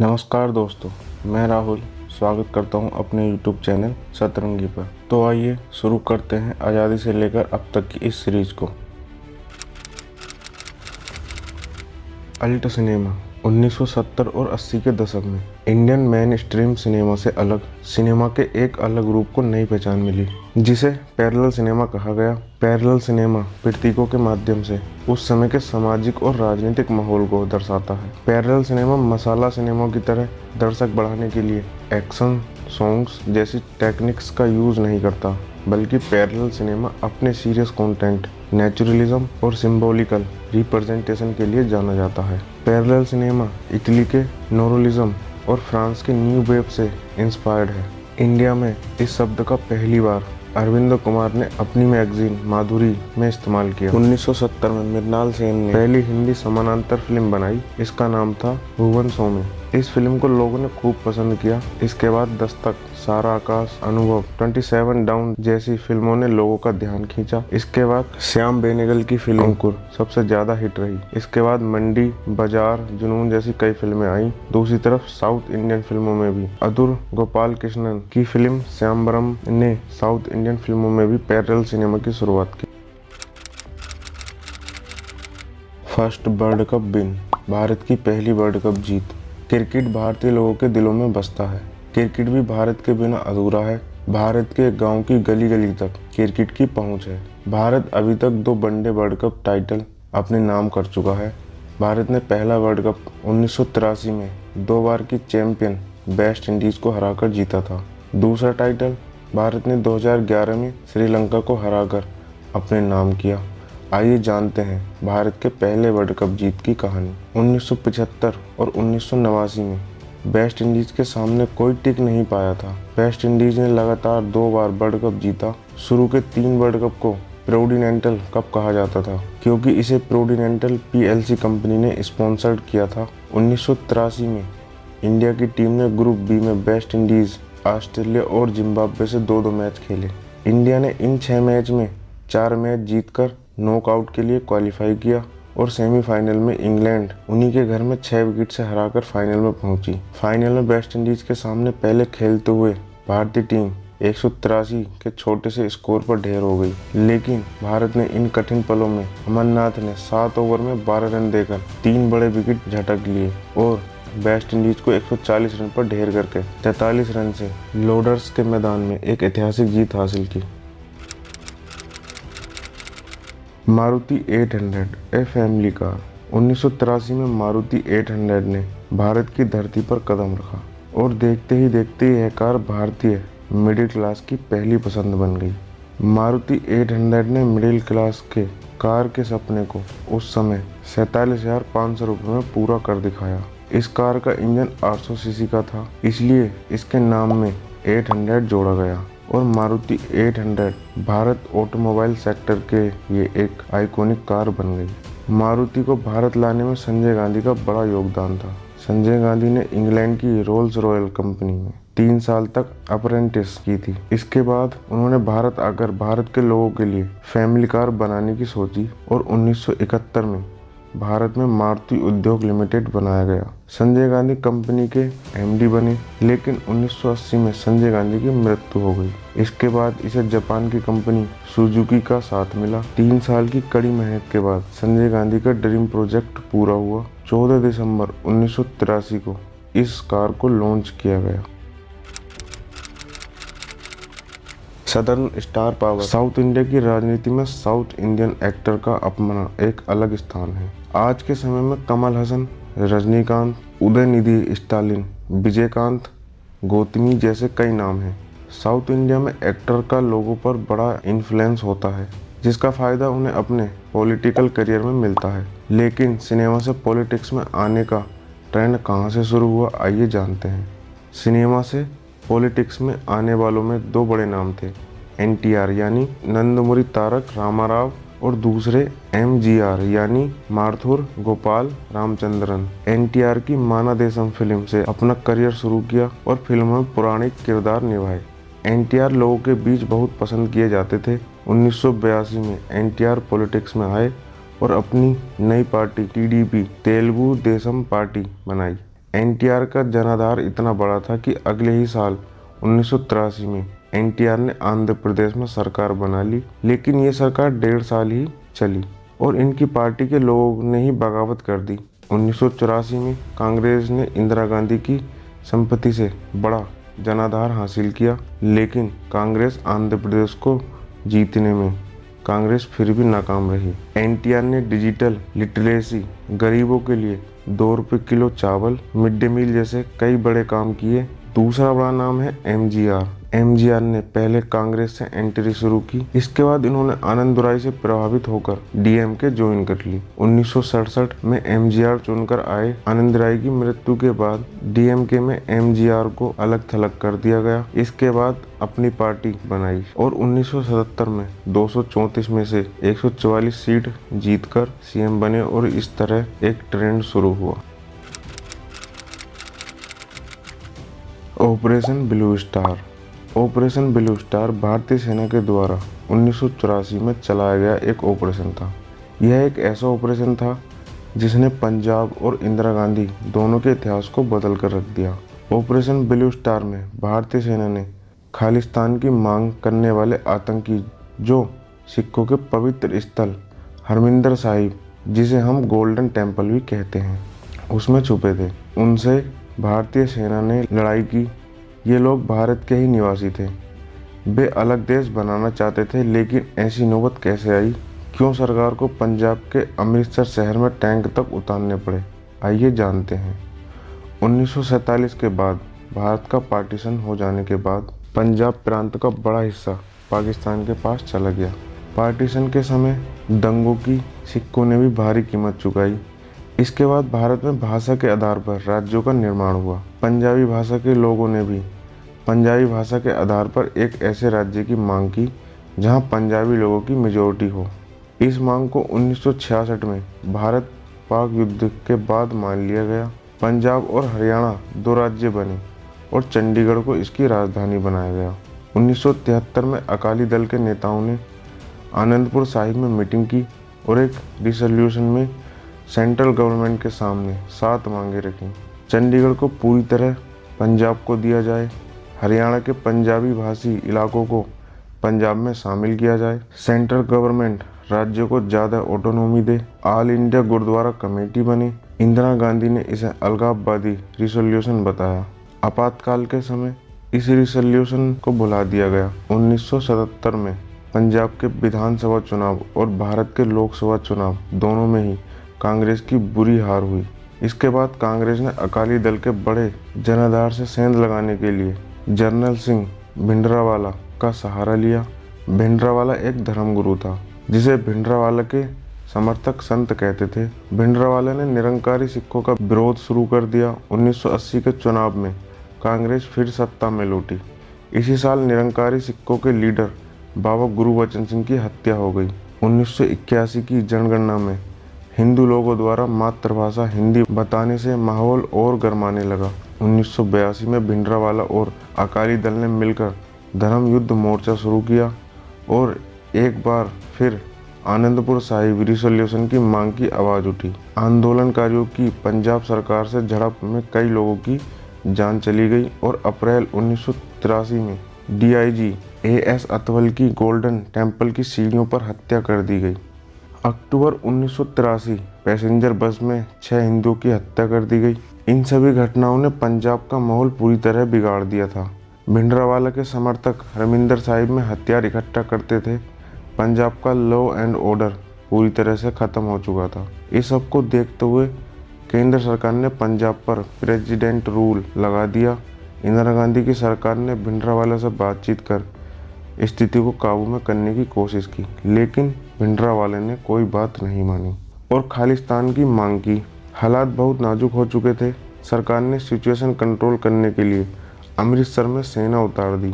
नमस्कार दोस्तों, मैं राहुल स्वागत करता हूं अपने YouTube चैनल सतरंगी पर। तो आइए शुरू करते हैं आज़ादी से लेकर अब तक की इस सीरीज को। अल्ट सिनेमा 1970 और 80 के दशक में इंडियन मेन स्ट्रीम सिनेमा से अलग सिनेमा के एक अलग रूप को नई पहचान मिली, जिसे पैरेलल सिनेमा कहा गया। पैरेलल सिनेमा प्रतीकों के माध्यम से उस समय के सामाजिक और राजनीतिक माहौल को दर्शाता है। पैरेलल सिनेमा मसाला सिनेमा की तरह दर्शक बढ़ाने के लिए एक्शन सॉन्ग्स जैसी टेक्निक्स का यूज नहीं करता, बल्कि पैरेलल सिनेमा अपने सीरियस कंटेंट, नेचुरलिज्म और सिंबॉलिकल रिप्रेजेंटेशन के लिए जाना जाता है। पैरेलल सिनेमा इटली के नोरोलिज्म और फ्रांस के न्यू वेव से इंस्पायर्ड है। इंडिया में इस शब्द का पहली बार अरविंद कुमार ने अपनी मैगजीन माधुरी में इस्तेमाल किया। 1970 में मृणाल सेन ने पहली हिंदी समानांतर फिल्म बनाई। इसका नाम था भुवन सोमे। इस फिल्म को लोगों ने खूब पसंद किया। इसके बाद दस्तक, सारा आकाश, अनुभव, 27 डाउन जैसी फिल्मों ने लोगों का ध्यान खींचा। इसके बाद श्याम बेनेगल की फिल्म अंकुर सबसे ज्यादा हिट रही। इसके बाद मंडी, बाजार, जुनून जैसी कई फिल्में आई। दूसरी तरफ साउथ इंडियन फिल्मों में भी अदुर गोपाल कृष्णन की फिल्म श्यामबरम ने साउथ इंडियन फिल्मों में भी पैरेलल सिनेमा की शुरुआत की। First world cup win, Bharat की पहली वर्ल्ड कप जीत। क्रिकेट भारतीय लोगों के दिलों में बसता है। क्रिकेट भी भारत के बिना अधूरा है। भारत के गांव की गली गली तक क्रिकेट की पहुंच है। भारत अभी तक 2 वनडे वर्ल्ड कप टाइटल अपने नाम कर चुका है। भारत ने पहला वर्ल्ड कप 1983 में 2 बार की चैंपियन वेस्ट इंडीज को हराकर जीता था। दूसरा टाइटल भारत ने 2011 में श्रीलंका को हराकर अपने नाम किया। आइए जानते हैं भारत के पहले वर्ल्ड कप जीत की कहानी। 1975 और 1989 में वेस्ट इंडीज के सामने कोई टिक नहीं पाया था। वेस्ट इंडीज ने लगातार 2 बार वर्ल्ड कप जीता। शुरू के 3 वर्ल्ड कप को प्रोडिनेंटल कप कहा जाता था, क्योंकि इसे प्रोडिनेंटल PLC कंपनी ने स्पॉन्सर्ड किया था। 1983 में इंडिया की टीम ने ग्रुप बी में वेस्ट इंडीज, ऑस्ट्रेलिया और जिम्बाब्वे से 2-2 मैच खेले। इंडिया ने इन 6 मैच में 4 मैच जीतकर नॉकआउट के लिए क्वालिफाई किया और सेमीफाइनल में इंग्लैंड उन्हीं के घर में 6 विकेट से हराकर फाइनल में पहुंची। फाइनल में वेस्ट इंडीज के सामने पहले खेलते हुए भारतीय टीम 183 के छोटे से स्कोर पर ढेर हो गई, लेकिन भारत ने इन कठिन पलों में अमरनाथ ने 7 ओवर में 12 रन देकर 3 बड़े विकेट झटक लिए और वेस्ट इंडीज को 140 रन पर ढेर करके 43 रन से लॉर्ड्स के मैदान में एक ऐतिहासिक जीत हासिल की। Maruti 800 a family car. 1983 में मारुति 800 ने भारत की धरती पर कदम रखा और देखते ही देखते यह कार भारतीय मिडिल क्लास की पहली पसंद बन गई। मारुति 800 ने मिडिल क्लास के कार के सपने को उस समय 47,500 रुपये में पूरा कर दिखाया। इस कार का इंजन 800 सीसी का था, इसलिए इसके नाम में 800 जोड़ा गया और मारुति 800 भारत ऑटोमोबाइल सेक्टर के लिए एक आइकॉनिक कार बन गई। मारुति को भारत लाने में संजय गांधी का बड़ा योगदान था। संजय गांधी ने इंग्लैंड की रोल्स रॉयल कंपनी में 3 साल तक अप्रेंटिस की थी। इसके बाद उन्होंने भारत आकर भारत के लोगों के लिए फैमिली कार बनाने की सोची और 1971 में भारत में मारुति उद्योग लिमिटेड बनाया गया। संजय गांधी कंपनी के MD बने, लेकिन 1980 में संजय गांधी की मृत्यु हो गई। इसके बाद इसे जापान की कंपनी सुजुकी का साथ मिला। 3 साल की कड़ी मेहनत के बाद संजय गांधी का ड्रीम प्रोजेक्ट पूरा हुआ। 14 दिसंबर 1983 को इस कार को लॉन्च किया गया। Southern star power. South India की राजनीति में साउथ इंडियन एक्टर का अपना एक अलग स्थान है। आज के समय में कमल हसन, रजनीकांत, उदयनिधि स्टालिन, विजयकांत, गौतमी जैसे कई नाम हैं। साउथ इंडिया में एक्टर का लोगों पर बड़ा इन्फ्लुएंस होता है, जिसका फ़ायदा उन्हें अपने पॉलिटिकल करियर में मिलता है। लेकिन सिनेमा से पॉलिटिक्स में आने का ट्रेंड कहाँ से शुरू हुआ, आइए जानते हैं। सिनेमा से पॉलिटिक्स में आने वालों में 2 बड़े नाम थे। NTR यानी नंदमुरी तारक रामाराव और दूसरे MGR यानी मार्थुर गोपाल रामचंद्रन। NTR की माना देशम फिल्म से अपना करियर शुरू किया और फिल्मों में पौराणिक किरदार निभाए। NTR लोगों के बीच बहुत पसंद किए जाते थे। 1982 में NTR पॉलिटिक्स में आए और अपनी नई party TDP Telugu Desam party बनाई। एनटीआर का जनाधार इतना बड़ा था कि अगले ही साल 1983 में एनटीआर ने आंध्र प्रदेश में सरकार बना ली, लेकिन ये सरकार 1.5 साल ही चली और इनकी पार्टी के लोगों ने ही बगावत कर दी। 1984 में कांग्रेस ने इंदिरा गांधी की संपत्ति से बड़ा जनाधार हासिल किया, लेकिन कांग्रेस आंध्र प्रदेश को जीतने में कांग्रेस फिर भी नाकाम रही। एनटीआर ने डिजिटल लिटरेसी, गरीबों के लिए 2 रुपये किलो चावल, मिड डे मील जैसे कई बड़े काम किए। दूसरा बड़ा नाम है एमजीआर। एमजीआर ने पहले कांग्रेस से एंट्री शुरू की, इसके बाद इन्होंने आनंदराय से प्रभावित होकर डीएमके ज्वाइन कर ली। 1967 में एमजीआर चुनकर आए। आनंदराय की मृत्यु के बाद डीएमके में एमजीआर को अलग थलग कर दिया गया। इसके बाद अपनी पार्टी बनाई और 1977 में 234 में से 144 सीट जीतकर सीएम बने और इस तरह एक ट्रेंड शुरू हुआ। Operation blue star. Operation blue star भारतीय सेना के द्वारा 1984 में चलाया गया एक ऑपरेशन था। यह एक ऐसा ऑपरेशन था जिसने पंजाब और इंदिरा गांधी दोनों के इतिहास को बदल कर रख दिया। ऑपरेशन ब्लू स्टार में भारतीय सेना ने खालिस्तान की मांग करने वाले आतंकी, जो सिखों के पवित्र स्थल हरमिंदर साहिब, जिसे हम गोल्डन टेम्पल भी कहते हैं, उसमें छुपे थे, उनसे भारतीय सेना ने लड़ाई की। ये लोग भारत के ही निवासी थे। वे अलग देश बनाना चाहते थे, लेकिन ऐसी नौबत कैसे आई? क्यों सरकार को पंजाब के अमृतसर शहर में टैंक तक उतारने पड़े? आइए जानते हैं। 1947 के बाद भारत का पार्टीशन हो जाने के बाद पंजाब प्रांत का बड़ा हिस्सा पाकिस्तान के पास चला गया। पार्टीशन के समय दंगों की सिखों ने भी भारी कीमत चुकाई। इसके बाद भारत में भाषा के आधार पर राज्यों का निर्माण हुआ। पंजाबी भाषा के लोगों ने भी पंजाबी भाषा के आधार पर एक ऐसे राज्य की मांग की जहां पंजाबी लोगों की मेजॉरिटी हो। इस मांग को 1966 में भारत पाक युद्ध के बाद मान लिया गया। पंजाब और हरियाणा 2 राज्य बने और चंडीगढ़ को इसकी राजधानी बनाया गया। 1973 में अकाली दल के नेताओं ने आनंदपुर साहिब में मीटिंग की और एक रिजोल्यूशन में सेंट्रल गवर्नमेंट के सामने 7 मांगे रखी। चंडीगढ़ को पूरी तरह पंजाब को दिया जाए, हरियाणा के पंजाबी भाषी इलाकों को पंजाब में शामिल किया जाए, सेंट्रल गवर्नमेंट राज्यों को ज़्यादा ऑटोनॉमी दे, ऑल इंडिया गुरुद्वारा कमेटी बने। इंदिरा गांधी ने इसे अलगाववादी रिजोल्यूशन बताया। आपातकाल के समय इस रिजोल्यूशन को भुला दिया गया। 1977 में पंजाब के विधानसभा चुनाव और भारत के लोकसभा चुनाव दोनों में ही कांग्रेस की बुरी हार हुई। इसके बाद कांग्रेस ने अकाली दल के बड़े जनाधार से सेंध लगाने के लिए जनरल सिंह भिंडरावाला का सहारा लिया। भिंडरावाला एक धर्मगुरु था जिसे भिंडरावाला के समर्थक संत कहते थे। भिंडरावाला ने निरंकारी सिखों का विरोध शुरू कर दिया। 1980 के चुनाव में कांग्रेस फिर सत्ता में लौटी। इसी साल निरंकारी सिखों के लीडर बाबा गुरुबचन सिंह की हत्या हो गई। 1981 की जनगणना में हिंदू लोगों द्वारा मातृभाषा हिंदी बताने से माहौल और गरमाने लगा। 1982 में भिंडरावाला और अकाली दल ने मिलकर धर्म युद्ध मोर्चा शुरू किया और एक बार फिर आनंदपुर साहिब रिजोल्यूशन की मांग की आवाज़ उठी। आंदोलनकारियों की पंजाब सरकार से झड़प में कई लोगों की जान चली गई और अप्रैल 1983 में डीआईजी एएस अतवल की गोल्डन टेम्पल की सीढ़ियों पर हत्या कर दी गई। अक्टूबर 1983 पैसेंजर बस में 6 हिंदुओं की हत्या कर दी गई। इन सभी घटनाओं ने पंजाब का माहौल पूरी तरह बिगाड़ दिया था। भिंडरावाला के समर्थक हरमिंदर साहिब में हथियार इकट्ठा करते थे। पंजाब का लॉ एंड ऑर्डर पूरी तरह से ख़त्म हो चुका था। इस सब को देखते हुए केंद्र सरकार ने पंजाब पर प्रेसिडेंट रूल लगा दिया। इंदिरा गांधी की सरकार ने भिंडरावाला से बातचीत कर स्थिति को काबू में करने की कोशिश की, लेकिन भिंडरावाला ने कोई बात नहीं मानी और खालिस्तान की मांग की। हालात बहुत नाजुक हो चुके थे। सरकार ने सिचुएशन कंट्रोल करने के लिए अमृतसर में सेना उतार दी।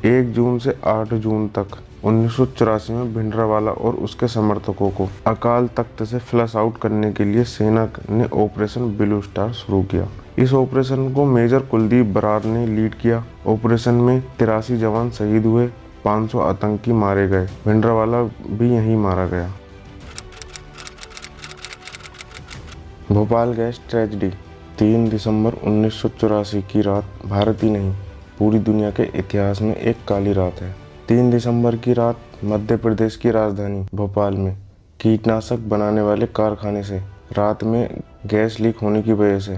1 जून से 8 जून तक 1984 में भिंडरावाला और उसके समर्थकों को अकाल तख्त से फ्लश आउट करने के लिए सेना ने ऑपरेशन ब्लू स्टार शुरू किया। इस ऑपरेशन को मेजर कुलदीप बरार ने लीड किया। ऑपरेशन में 83 जवान शहीद हुए, 500 आतंकी मारे गए। भिंडरावाला भी यहीं मारा गया। Bhopal gas tragedy. 3 दिसंबर 1984 की रात भारत ही नहीं पूरी दुनिया के इतिहास में एक काली रात है। 3 दिसंबर की रात मध्य प्रदेश की राजधानी भोपाल में कीटनाशक बनाने वाले कारखाने से रात में गैस लीक होने की वजह से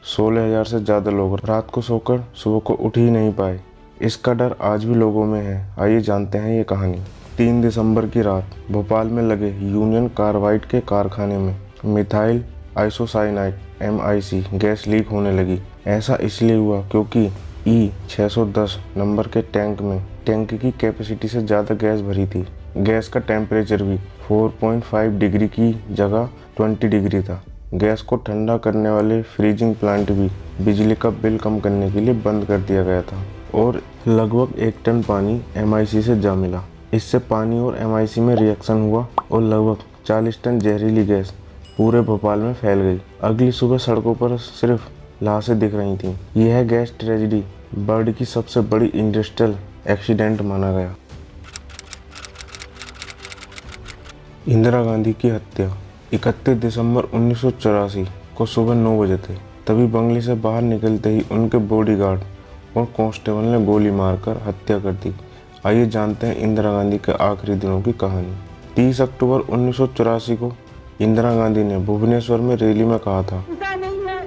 16,000 से ज़्यादा लोग रात को सोकर सुबह को उठ ही नहीं पाए। इसका डर आज भी लोगों में है। आइए जानते हैं ये कहानी। 3 दिसंबर की रात भोपाल में लगे यूनियन कार्बाइड के कारखाने में methyl isocyanide MIC gas leak होने लगी। ऐसा इसलिए हुआ क्योंकि E610 नंबर के टैंक की कैपेसिटी से ज़्यादा गैस भरी थी। गैस का टेम्परेचर भी 4.5 डिग्री की जगह 20 डिग्री था। गैस को ठंडा करने वाले फ्रीजिंग प्लांट भी बिजली का बिल कम करने के लिए बंद कर दिया गया था और लगभग 1 टन पानी MIC से जा मिला। इससे पानी और MIC में रिएक्शन हुआ और लगभग 40 टन जहरीली गैस पूरे भोपाल में फैल गई। अगली सुबह सड़कों पर सिर्फ लाशें दिख रही थीं। यह गैस ट्रेजेडी वर्ल्ड की सबसे बड़ी इंडस्ट्रियल एक्सीडेंट माना गया। इंदिरा गांधी की हत्या 31 दिसंबर 1984 को सुबह 9 बजे थे। तभी बंगले से बाहर निकलते ही उनके बॉडीगार्ड और कांस्टेबल ने गोली मारकर हत्या कर दी। आइए जानते हैं इंदिरा गांधी के आखिरी दिनों की कहानी। 30 अक्टूबर 1984 को इंदिरा गांधी ने भुवनेश्वर में रैली में कहा था, ऐसा नहीं है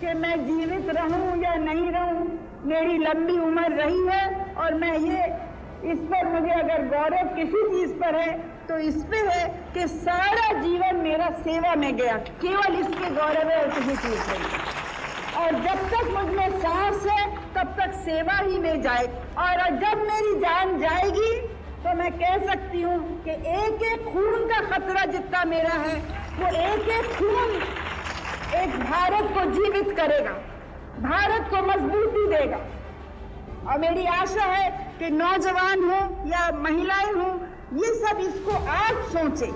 कि मैं जीवित रहूं या नहीं रहूं, मेरी लंबी उम्र रही है और मैं ये इस पर मुझे अगर गौरव किसी चीज पर है तो इस पे है कि सारा जीवन मेरा सेवा में गया, केवल इसके गौरव है और किसी चीज पर। और जब तक मुझमें सांस है तब तक सेवा ही में जाए और जब मेरी जान जाएगी तो मैं कह सकती हूँ कि एक एक खून का खतरा जितना मेरा है वो एक एक खून एक भारत को जीवित करेगा, भारत को मजबूती देगा। और मेरी आशा है कि नौजवान हो या महिलाएं हो, ये सब इसको आज सोचे।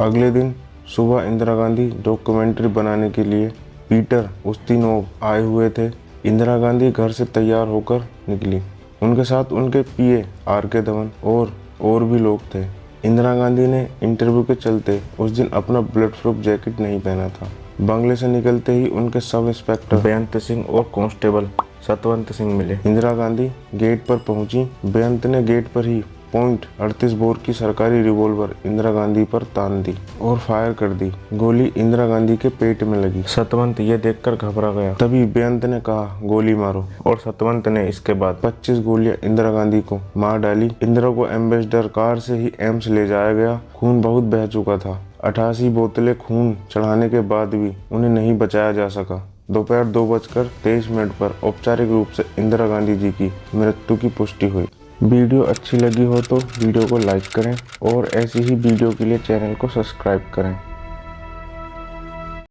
अगले दिन सुबह इंदिरा गांधी डॉक्यूमेंट्री बनाने के लिए पीटर उस्तिनोव आए हुए थे। इंदिरा गांधी घर से तैयार होकर निकली। उनके साथ उनके PA RK धवन और भी लोग थे। इंदिरा गांधी ने इंटरव्यू के चलते उस दिन अपना बुलेट प्रूफ जैकेट नहीं पहना था। बंगले से निकलते ही उनके सब इंस्पेक्टर बेअंत सिंह और कांस्टेबल सतवंत सिंह मिले। इंदिरा गांधी गेट पर पहुंची। बेअंत ने गेट पर ही .38 बोर की सरकारी रिवॉल्वर इंदिरा गांधी पर तान दी और फायर कर दी। गोली इंदिरा गांधी के पेट में लगी। सतवंत ये देखकर घबरा गया। तभी बेअंत ने कहा, गोली मारो, और सतवंत ने इसके बाद 25 गोलियां इंदिरा गांधी को मार डाली। इंदिरा को एम्बेसडर कार से ही एम्स ले जाया गया। खून बहुत बह चुका था। 88 बोतलें खून चढ़ाने के बाद भी उन्हें नहीं बचाया जा सका। दोपहर 2:23 पर औपचारिक रूप से इंदिरा गांधी जी की मृत्यु की पुष्टि हुई। वीडियो अच्छी लगी हो तो वीडियो को लाइक करें और ऐसी ही वीडियो के लिए चैनल को सब्सक्राइब करें।